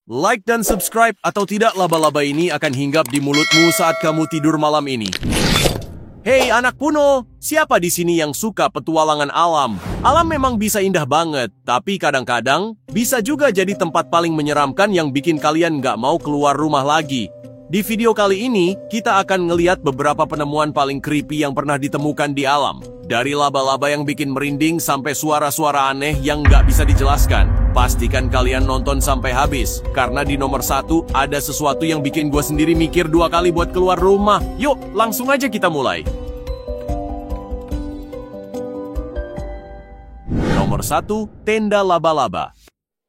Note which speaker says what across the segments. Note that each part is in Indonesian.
Speaker 1: Like dan subscribe atau tidak laba-laba ini akan hinggap di mulutmu saat kamu tidur malam ini. Hei anak Puno, siapa di sini yang suka petualangan alam? Alam memang bisa indah banget, tapi kadang-kadang bisa juga jadi tempat paling menyeramkan yang bikin kalian nggak mau keluar rumah lagi. Di video kali ini, kita akan ngeliat beberapa penemuan paling creepy yang pernah ditemukan di alam. Dari laba-laba yang bikin merinding sampai suara-suara aneh yang nggak bisa dijelaskan. Pastikan kalian nonton sampai habis, karena di nomor 1 ada sesuatu yang bikin gue sendiri mikir 2 kali buat keluar rumah. Yuk, langsung aja kita mulai. Nomor 1, tenda laba-laba.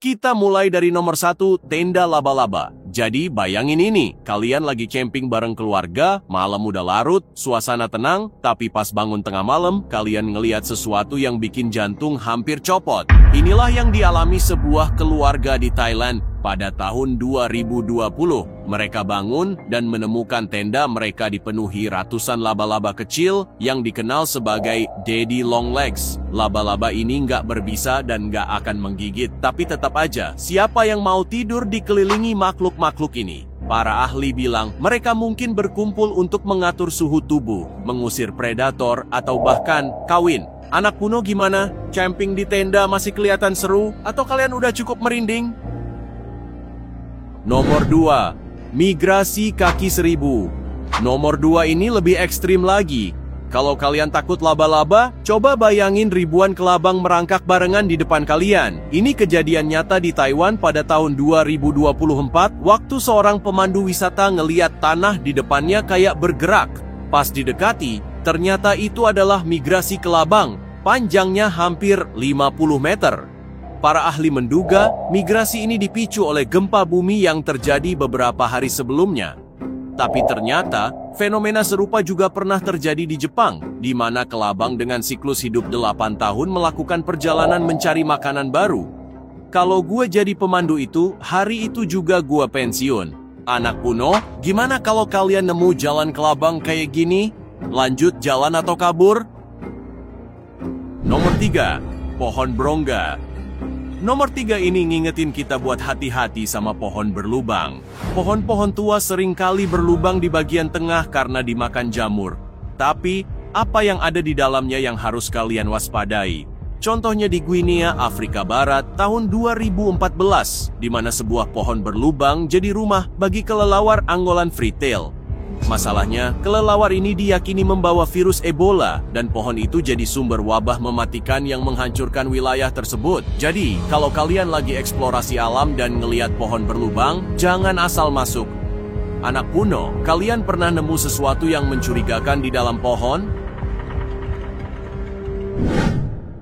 Speaker 1: Kita mulai dari nomor 1, tenda laba-laba. Jadi bayangin ini, kalian lagi camping bareng keluarga, malam udah larut, suasana tenang, tapi pas bangun tengah malam, kalian ngelihat sesuatu yang bikin jantung hampir copot. Inilah yang dialami sebuah keluarga di Thailand pada tahun 2020. Mereka bangun dan menemukan tenda mereka dipenuhi ratusan laba-laba kecil yang dikenal sebagai daddy long legs. Laba-laba ini nggak berbisa dan nggak akan menggigit, tapi tetap aja, siapa yang mau tidur dikelilingi makhluk-makhluk ini? Para ahli bilang mereka mungkin berkumpul untuk mengatur suhu tubuh, mengusir predator, atau bahkan kawin. Anak Puno gimana? Camping di tenda masih kelihatan seru? Atau kalian udah cukup merinding? Nomor 2, migrasi kaki seribu. Nomor 2 ini lebih ekstrim lagi. Kalau kalian takut laba-laba, coba bayangin ribuan kelabang merangkak barengan di depan kalian. Ini kejadian nyata di Taiwan pada tahun 2024, waktu seorang pemandu wisata ngeliat tanah di depannya kayak bergerak. Pas didekati, ternyata itu adalah migrasi kelabang, panjangnya hampir 50 meter. Para ahli menduga migrasi ini dipicu oleh gempa bumi yang terjadi beberapa hari sebelumnya. Tapi ternyata fenomena serupa juga pernah terjadi di Jepang, di mana kelabang dengan siklus hidup 8 tahun melakukan perjalanan mencari makanan baru. Kalau gue jadi pemandu itu, hari itu juga gue pensiun. Anak Puno, gimana kalau kalian nemu jalan kelabang kayak gini? Lanjut jalan atau kabur? Nomor 3, pohon berongga. Nomor 3 ini ngingetin kita buat hati-hati sama pohon berlubang. Pohon-pohon tua seringkali berlubang di bagian tengah karena dimakan jamur. Tapi, apa yang ada di dalamnya yang harus kalian waspadai? Contohnya di Guinea, Afrika Barat, tahun 2014, di mana sebuah pohon berlubang jadi rumah bagi kelelawar anggolan freetail. Masalahnya, kelelawar ini diyakini membawa virus Ebola, dan pohon itu jadi sumber wabah mematikan yang menghancurkan wilayah tersebut. Jadi, kalau kalian lagi eksplorasi alam dan ngeliat pohon berlubang, jangan asal masuk. Anak Puno, kalian pernah nemu sesuatu yang mencurigakan di dalam pohon?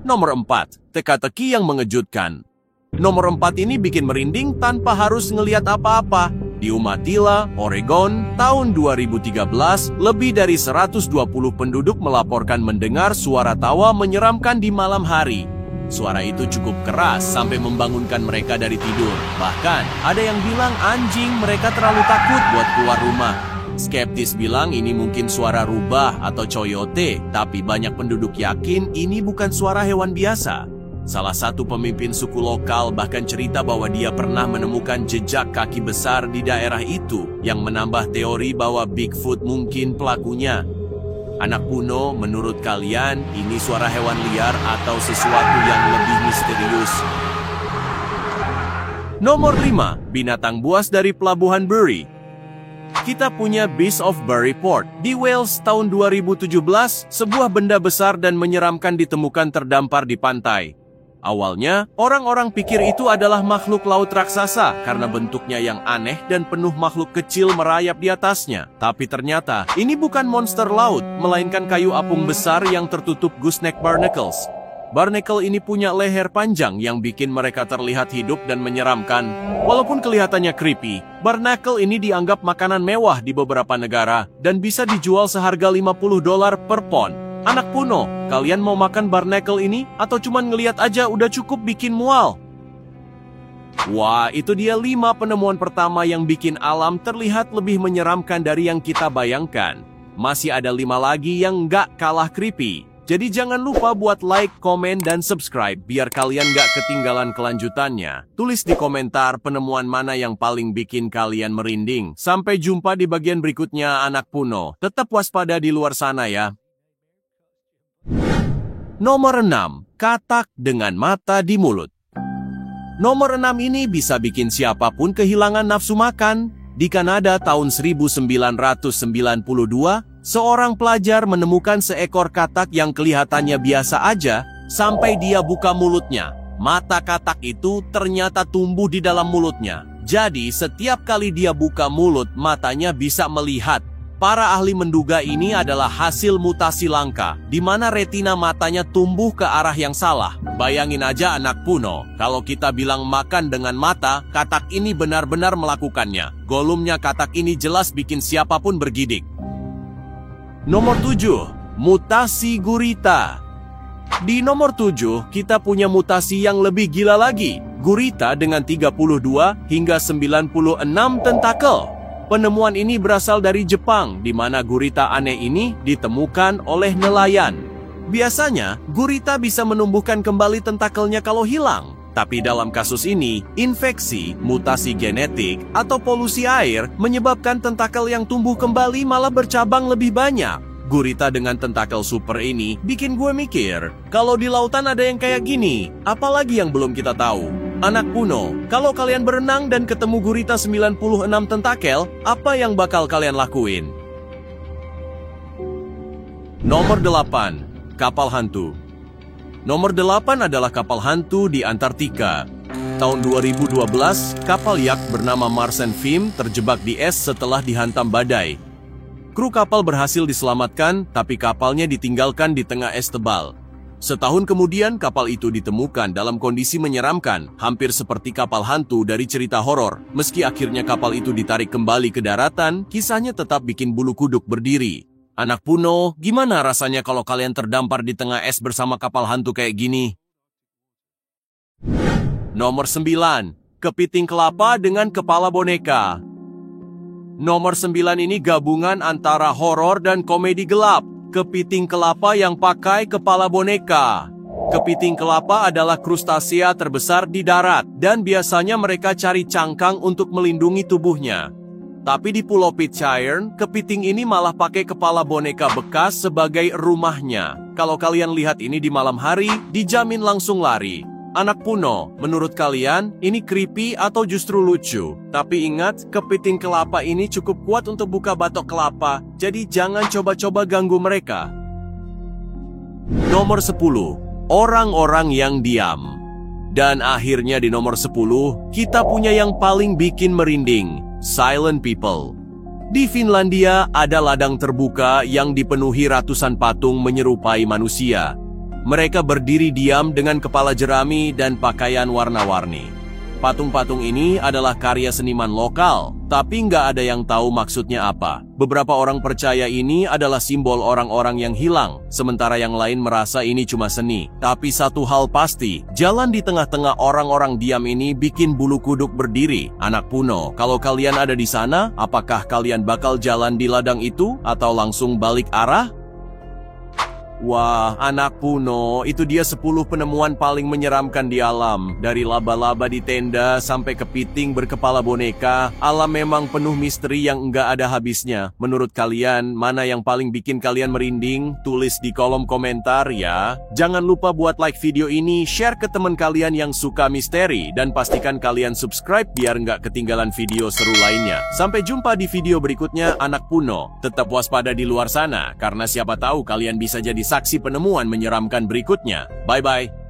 Speaker 1: Nomor 4, teka-teki yang mengejutkan. Nomor 4 ini bikin merinding tanpa harus ngeliat apa-apa. Di Umatilla, Oregon, tahun 2013, lebih dari 120 penduduk melaporkan mendengar suara tawa menyeramkan di malam hari. Suara itu cukup keras sampai membangunkan mereka dari tidur. Bahkan, ada yang bilang anjing mereka terlalu takut buat keluar rumah. Skeptis bilang ini mungkin suara rubah atau coyote, tapi banyak penduduk yakin ini bukan suara hewan biasa. Salah satu pemimpin suku lokal bahkan cerita bahwa dia pernah menemukan jejak kaki besar di daerah itu yang menambah teori bahwa Bigfoot mungkin pelakunya. Anak Puno, menurut kalian ini suara hewan liar atau sesuatu yang lebih misterius? Nomor 5, binatang buas dari Pelabuhan Bury. Kita punya Beast of Bury Port. Di Wales tahun 2017, sebuah benda besar dan menyeramkan ditemukan terdampar di pantai. Awalnya, orang-orang pikir itu adalah makhluk laut raksasa karena bentuknya yang aneh dan penuh makhluk kecil merayap di atasnya. Tapi ternyata, ini bukan monster laut, melainkan kayu apung besar yang tertutup gooseneck barnacles. Barnacle ini punya leher panjang yang bikin mereka terlihat hidup dan menyeramkan. Walaupun kelihatannya creepy, barnacle ini dianggap makanan mewah di beberapa negara dan bisa dijual seharga $50 per pon. Anak Puno, kalian mau makan barnacle ini atau cuman ngeliat aja udah cukup bikin mual? Wah, itu dia 5 penemuan pertama yang bikin alam terlihat lebih menyeramkan dari yang kita bayangkan. Masih ada 5 lagi yang nggak kalah creepy. Jadi jangan lupa buat like, komen, dan subscribe biar kalian gak ketinggalan kelanjutannya. Tulis di komentar penemuan mana yang paling bikin kalian merinding. Sampai jumpa di bagian berikutnya anak Puno. Tetap waspada di luar sana ya. Nomor 6. Katak dengan mata di mulut. Nomor 6 ini bisa bikin siapapun kehilangan nafsu makan. Di Kanada tahun 1992, seorang pelajar menemukan seekor katak yang kelihatannya biasa aja sampai dia buka mulutnya. Mata katak itu ternyata tumbuh di dalam mulutnya. Jadi setiap kali dia buka mulut, matanya bisa melihat. Para ahli menduga ini adalah hasil mutasi langka, di mana retina matanya tumbuh ke arah yang salah. Bayangin aja anak Puno, kalau kita bilang makan dengan mata, katak ini benar-benar melakukannya. Golumnya katak ini jelas bikin siapapun bergidik. Nomor 7. Mutasi gurita. Di nomor 7, kita punya mutasi yang lebih gila lagi. Gurita dengan 32 hingga 96 tentakel. Penemuan ini berasal dari Jepang, di mana gurita aneh ini ditemukan oleh nelayan. Biasanya, gurita bisa menumbuhkan kembali tentakelnya kalau hilang. Tapi dalam kasus ini, infeksi, mutasi genetik, atau polusi air menyebabkan tentakel yang tumbuh kembali malah bercabang lebih banyak. Gurita dengan tentakel super ini bikin gue mikir, kalau di lautan ada yang kayak gini, apalagi yang belum kita tahu? Anak Puno, kalau kalian berenang dan ketemu gurita 96 tentakel, apa yang bakal kalian lakuin? Nomor 8. Kapal hantu. Nomor 8 adalah kapal hantu di Antartika. Tahun 2012, kapal yak bernama Mars and Fim terjebak di es setelah dihantam badai. Kru kapal berhasil diselamatkan, tapi kapalnya ditinggalkan di tengah es tebal. Setahun kemudian, kapal itu ditemukan dalam kondisi menyeramkan, hampir seperti kapal hantu dari cerita horor. Meski akhirnya kapal itu ditarik kembali ke daratan, kisahnya tetap bikin bulu kuduk berdiri. Anak Puno, gimana rasanya kalau kalian terdampar di tengah es bersama kapal hantu kayak gini? Nomor 9. Kepiting kelapa dengan kepala boneka. Nomor 9 ini gabungan antara horor dan komedi gelap. Kepiting kelapa yang pakai kepala boneka. Kepiting kelapa adalah krustasea terbesar di darat, dan biasanya mereka cari cangkang untuk melindungi tubuhnya. Tapi di Pulau Pitcairn, kepiting ini malah pakai kepala boneka bekas sebagai rumahnya. Kalau kalian lihat ini di malam hari, dijamin langsung lari. Anak Puno, menurut kalian, ini creepy atau justru lucu? Tapi ingat, kepiting kelapa ini cukup kuat untuk buka batok kelapa, jadi jangan coba-coba ganggu mereka. Nomor 10. Orang-orang yang diam. Dan akhirnya di nomor 10, kita punya yang paling bikin merinding, silent people. Di Finlandia, ada ladang terbuka yang dipenuhi ratusan patung menyerupai manusia. Mereka berdiri diam dengan kepala jerami dan pakaian warna-warni. Patung-patung ini adalah karya seniman lokal, tapi nggak ada yang tahu maksudnya apa. Beberapa orang percaya ini adalah simbol orang-orang yang hilang, sementara yang lain merasa ini cuma seni. Tapi satu hal pasti, jalan di tengah-tengah orang-orang diam ini bikin bulu kuduk berdiri. Anak Puno, kalau kalian ada di sana, apakah kalian bakal jalan di ladang itu atau langsung balik arah? Wah, anak Puno, itu dia 10 penemuan paling menyeramkan di alam. Dari laba-laba di tenda sampai kepiting berkepala boneka, alam memang penuh misteri yang enggak ada habisnya. Menurut kalian, mana yang paling bikin kalian merinding? Tulis di kolom komentar ya. Jangan lupa buat like video ini, share ke teman kalian yang suka misteri, dan pastikan kalian subscribe biar nggak ketinggalan video seru lainnya. Sampai jumpa di video berikutnya, anak Puno. Tetap waspada di luar sana, karena siapa tahu kalian bisa jadi saksi penemuan menyeramkan berikutnya. Bye-bye.